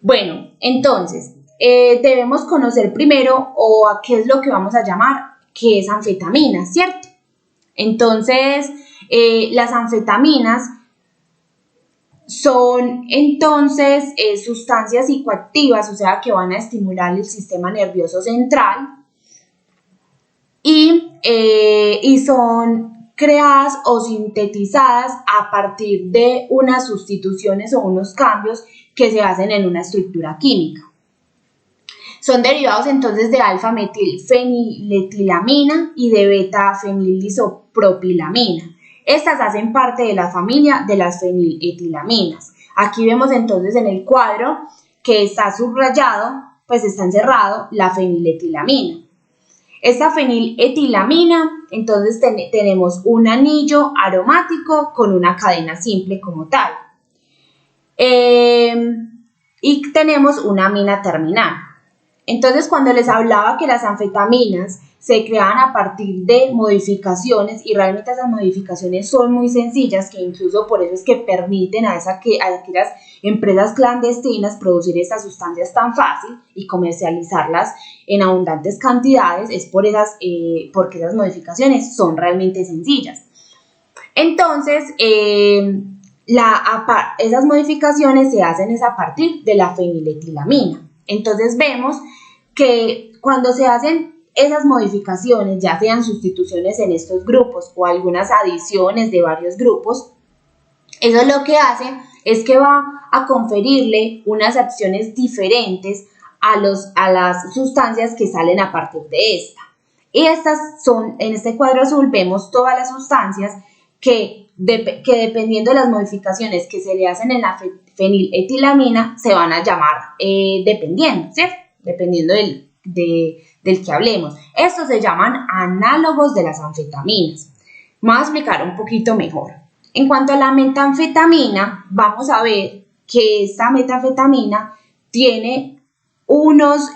Bueno, entonces, debemos conocer primero o a qué es lo que vamos a llamar que es anfetamina, ¿cierto? Entonces, las anfetaminas son entonces sustancias psicoactivas, o sea, que van a estimular el sistema nervioso central y son creadas o sintetizadas a partir de unas sustituciones o unos cambios que se hacen en una estructura química. Son derivados entonces de alfa-metilfeniletilamina y de beta-fenilisopropilamina. Estas hacen parte de la familia de las feniletilaminas. Aquí vemos entonces en el cuadro que está subrayado, pues está encerrado la feniletilamina. Esta feniletilamina, entonces tenemos un anillo aromático con una cadena simple como tal. Y tenemos una amina terminal. Entonces, cuando les hablaba que las anfetaminas se creaban a partir de modificaciones, y realmente esas modificaciones son muy sencillas, que incluso por eso es que permiten a aquellas empresas clandestinas producir estas sustancias tan fácil y comercializarlas en abundantes cantidades, es porque esas modificaciones son realmente sencillas. Entonces, esas modificaciones se hacen a partir de la feniletilamina. Entonces vemos que cuando se hacen esas modificaciones, ya sean sustituciones en estos grupos o algunas adiciones de varios grupos, eso lo que hace es que va a conferirle unas acciones diferentes a las sustancias que salen a partir de esta. Y estas son, en este cuadro azul vemos todas las sustancias que dependiendo de las modificaciones que se le hacen en la feniletilamina se van a llamar dependiendo, ¿cierto? Dependiendo del que hablemos. Estos se llaman análogos de las anfetaminas. Vamos a explicar un poquito mejor. En cuanto a la metanfetamina, vamos a ver que esta metanfetamina tiene unos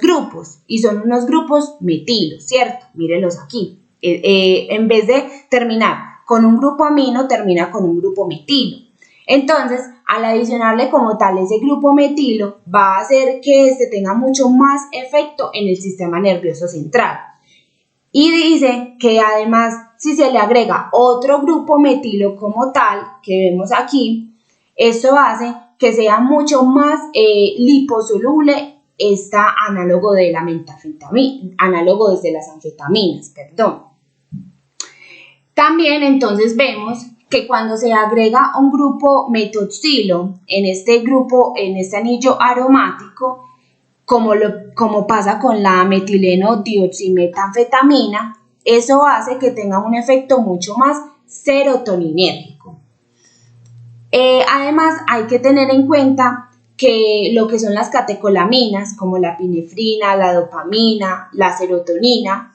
grupos y son unos grupos metilos, ¿cierto? Mírenlos aquí. En vez de terminar con un grupo amino, termina con un grupo metilo. Entonces, al adicionarle como tal ese grupo metilo, va a hacer que este tenga mucho más efecto en el sistema nervioso central. Y dice que además, si se le agrega otro grupo metilo como tal, que vemos aquí, esto hace que sea mucho más liposoluble análogo de la metanfetamina, análogo desde las anfetaminas, perdón. También entonces vemos que cuando se agrega un grupo metoxilo en este anillo aromático, como pasa con la metileno dioximetanfetamina, eso hace que tenga un efecto mucho más serotoninérgico. Además, hay que tener en cuenta que lo que son las catecolaminas, como la epinefrina, la dopamina, la serotonina,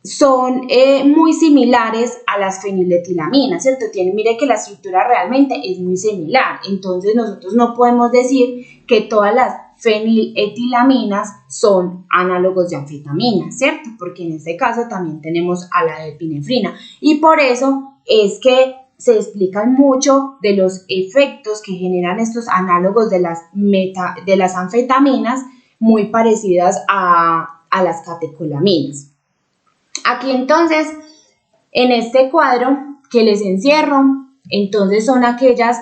son muy similares a las feniletilaminas, ¿cierto? Mire que la estructura realmente es muy similar, entonces nosotros no podemos decir que todas las feniletilaminas son análogos de anfetaminas, ¿cierto? Porque en este caso también tenemos a la epinefrina y por eso es que se explican mucho de los efectos que generan estos análogos de las anfetaminas muy parecidas a las catecolaminas. Aquí entonces, en este cuadro que les encierro, entonces son aquellos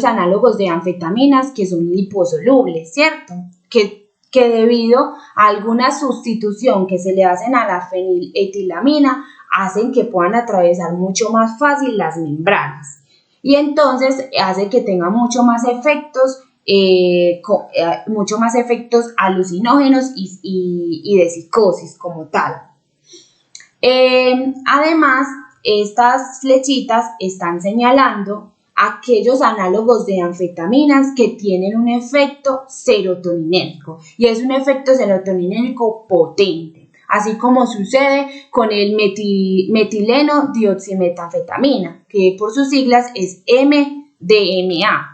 análogos de anfetaminas que son liposolubles, ¿cierto? Que debido a alguna sustitución que se le hacen a la feniletilamina, hacen que puedan atravesar mucho más fácil las membranas. Y entonces hace que tenga mucho más efectos alucinógenos y de psicosis como tal. Además, estas flechitas están señalando aquellos análogos de anfetaminas que tienen un efecto serotoninérgico y es un efecto serotoninérgico potente, así como sucede con el metileno dioximetanfetamina, que por sus siglas es MDMA.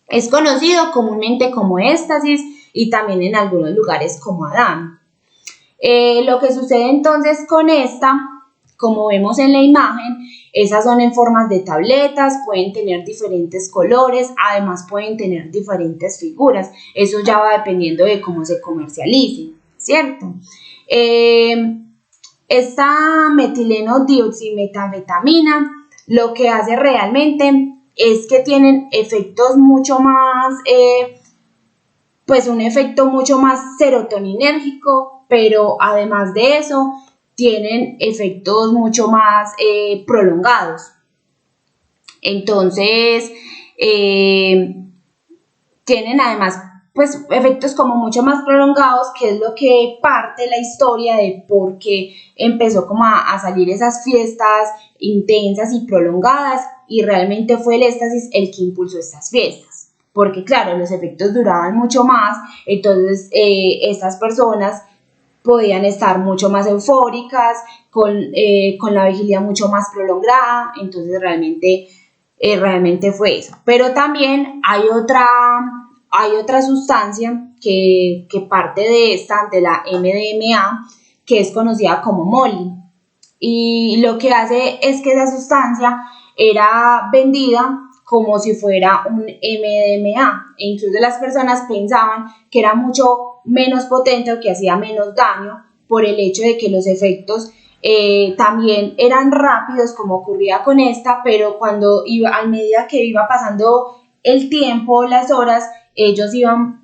Es conocido comúnmente como éxtasis y también en algunos lugares como Adán. Lo que sucede entonces con esta Como vemos en la imagen, esas son en formas de tabletas, pueden tener diferentes colores, además pueden tener diferentes figuras. Eso ya va dependiendo de cómo se comercialicen, ¿cierto? Esta metileno dioximetanfetamina lo que hace realmente es que tienen efectos mucho más, pues un efecto mucho más serotoninérgico, pero además de eso tienen efectos mucho más prolongados. Entonces, tienen además pues efectos como mucho más prolongados, que es lo que parte la historia de por qué empezó como a salir esas fiestas intensas y prolongadas, y realmente fue el éxtasis el que impulsó estas fiestas, porque claro, los efectos duraban mucho más, entonces estas personas podían estar mucho más eufóricas, con la vigilia mucho más prolongada, entonces realmente fue eso. Pero también hay otra sustancia que parte de la MDMA, que es conocida como Molly, y lo que hace es que esa sustancia era vendida como si fuera un MDMA, e incluso las personas pensaban que era mucho menos potente o que hacía menos daño por el hecho de que los efectos también eran rápidos, como ocurría con esta, pero a medida que iba pasando el tiempo, las horas, ellos iban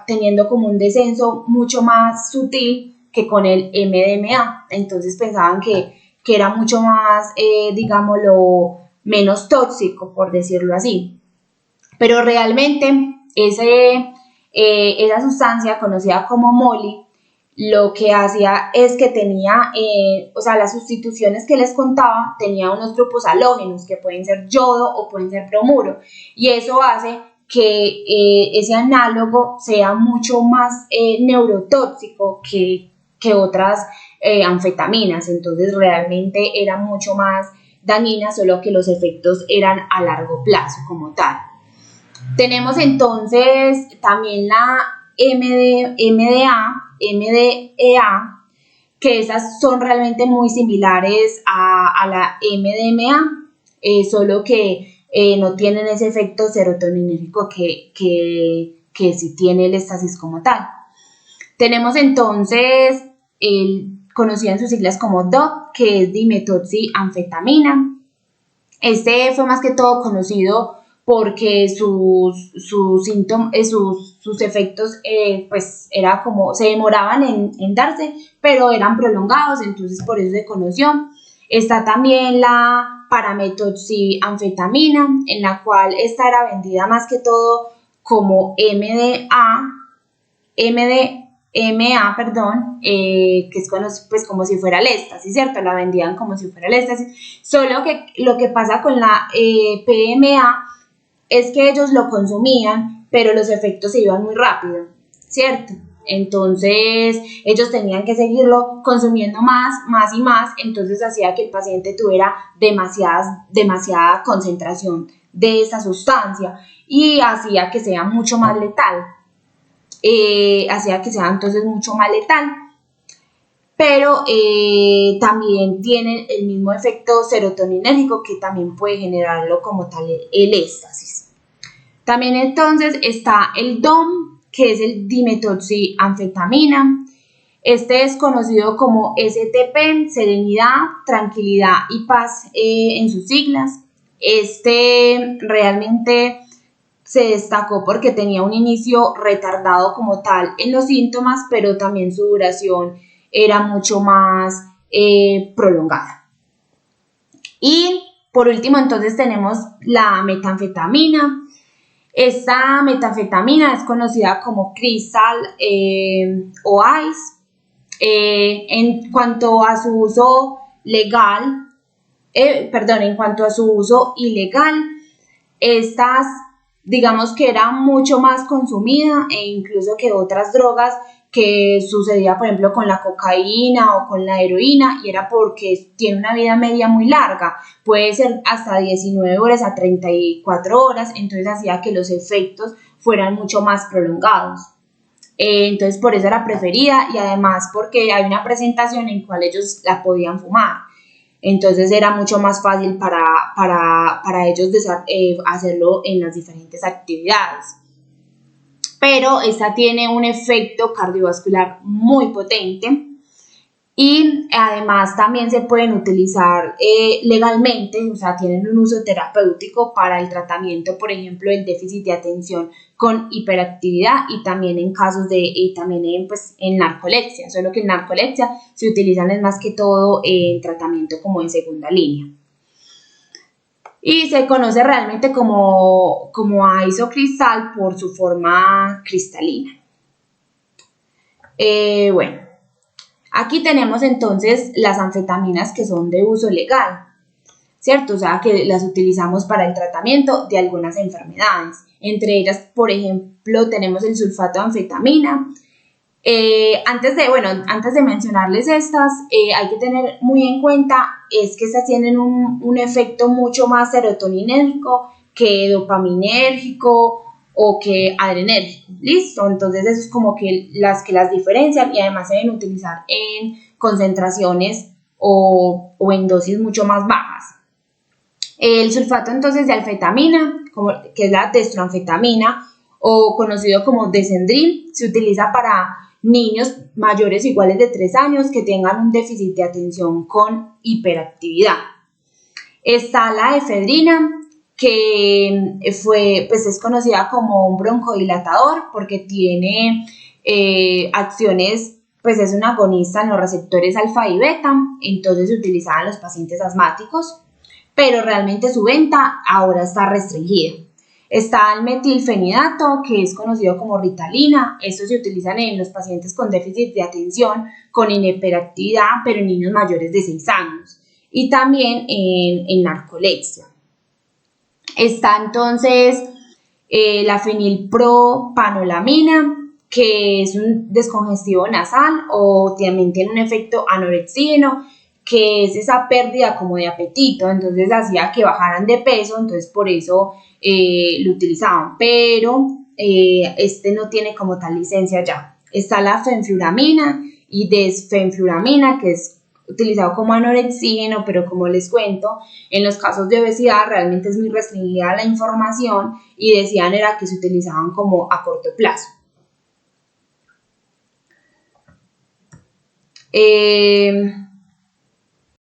teniendo como un descenso mucho más sutil que con el MDMA, entonces pensaban que era mucho más, digámoslo, menos tóxico, por decirlo así. Pero realmente esa sustancia conocida como Molly, lo que hacía es que tenía, las sustituciones que les contaba, tenía unos grupos halógenos que pueden ser yodo o pueden ser bromuro, y eso hace que ese análogo sea mucho más neurotóxico que otras anfetaminas, entonces realmente era mucho más dañina, solo que los efectos eran a largo plazo como tal. Tenemos entonces también la MDEA, que esas son realmente muy similares a la MDMA, solo que no tienen ese efecto serotoninérgico que sí tiene el éxtasis como tal. Tenemos entonces conocida en sus siglas como DOT, que es dimetoxianfetamina. Este fue más que todo conocido porque sus efectos pues era como se demoraban en darse, pero eran prolongados, entonces por eso se conoció. Está también la parametoxianfetamina, en la cual esta era vendida más que todo como MA, que es pues como si fuera el éxtasis, ¿cierto? La vendían como si fuera el éxtasis, solo que lo que pasa con la PMA es que ellos lo consumían, pero los efectos se iban muy rápido, ¿cierto? Entonces ellos tenían que seguirlo consumiendo más y más, entonces hacía que el paciente tuviera demasiada concentración de esa sustancia y hacía que sea mucho más letal. Hacía que sea entonces mucho más letal, pero también tienen el mismo efecto serotoninérgico que también puede generarlo como tal el éxtasis. También entonces está el DOM, que es el dimetoxianfetamina. Este es conocido como STP, serenidad, tranquilidad y paz en sus siglas. Este realmente se destacó porque tenía un inicio retardado como tal en los síntomas, pero también su duración era mucho más prolongada. Y por último entonces tenemos la metanfetamina. Esta metanfetamina es conocida como Crystal o Ice. En cuanto a su uso en cuanto a su uso ilegal, estas digamos que era mucho más consumida e incluso que otras drogas que sucedía por ejemplo con la cocaína o con la heroína, y era porque tiene una vida media muy larga, puede ser hasta 19 horas a 34 horas, entonces hacía que los efectos fueran mucho más prolongados. Entonces por eso era preferida y además porque hay una presentación en la cual ellos la podían fumar. Entonces era mucho más fácil para ellos hacerlo en las diferentes actividades. Pero esta tiene un efecto cardiovascular muy potente y además también se pueden utilizar legalmente, o sea, tienen un uso terapéutico para el tratamiento, por ejemplo, del déficit de atención con hiperactividad y también en casos pues, en narcolepsia, solo que en narcolepsia se utilizan es más que todo en tratamiento como en segunda línea. Y se conoce realmente como isocristal por su forma cristalina. Bueno, aquí tenemos entonces las anfetaminas que son de uso legal, ¿cierto? O sea, que las utilizamos para el tratamiento de algunas enfermedades. Entre ellas, por ejemplo, tenemos el sulfato de anfetamina. Antes de mencionarles estas, hay que tener muy en cuenta es que estas tienen un efecto mucho más serotoninérgico que dopaminérgico o que adrenérgico, ¿listo? Entonces eso es como que las diferencian y además se deben utilizar en concentraciones o en dosis mucho más bajas. El sulfato entonces de anfetamina, que es la destroanfetamina o conocido como desendril, se utiliza para niños mayores iguales de 3 años que tengan un déficit de atención con hiperactividad. Está la efedrina, que pues es conocida como un broncodilatador porque tiene acciones, pues es un agonista en los receptores alfa y beta, entonces se utilizaba en los pacientes asmáticos, pero realmente su venta ahora está restringida. Está el metilfenidato, que es conocido como Ritalina. Estos se utilizan en los pacientes con déficit de atención, con hiperactividad, pero en niños mayores de 6 años. Y también en narcolepsia. Está entonces la fenilpropanolamina, que es un descongestivo nasal o también tiene un efecto anorexígeno, que es esa pérdida como de apetito, entonces hacía que bajaran de peso, entonces por eso lo utilizaban, pero este no tiene como tal licencia ya. Está la fenfluramina y desfenfluramina, que es utilizado como anorexígeno, pero como les cuento, en los casos de obesidad realmente es muy restringida la información y decían era que se utilizaban como a corto plazo.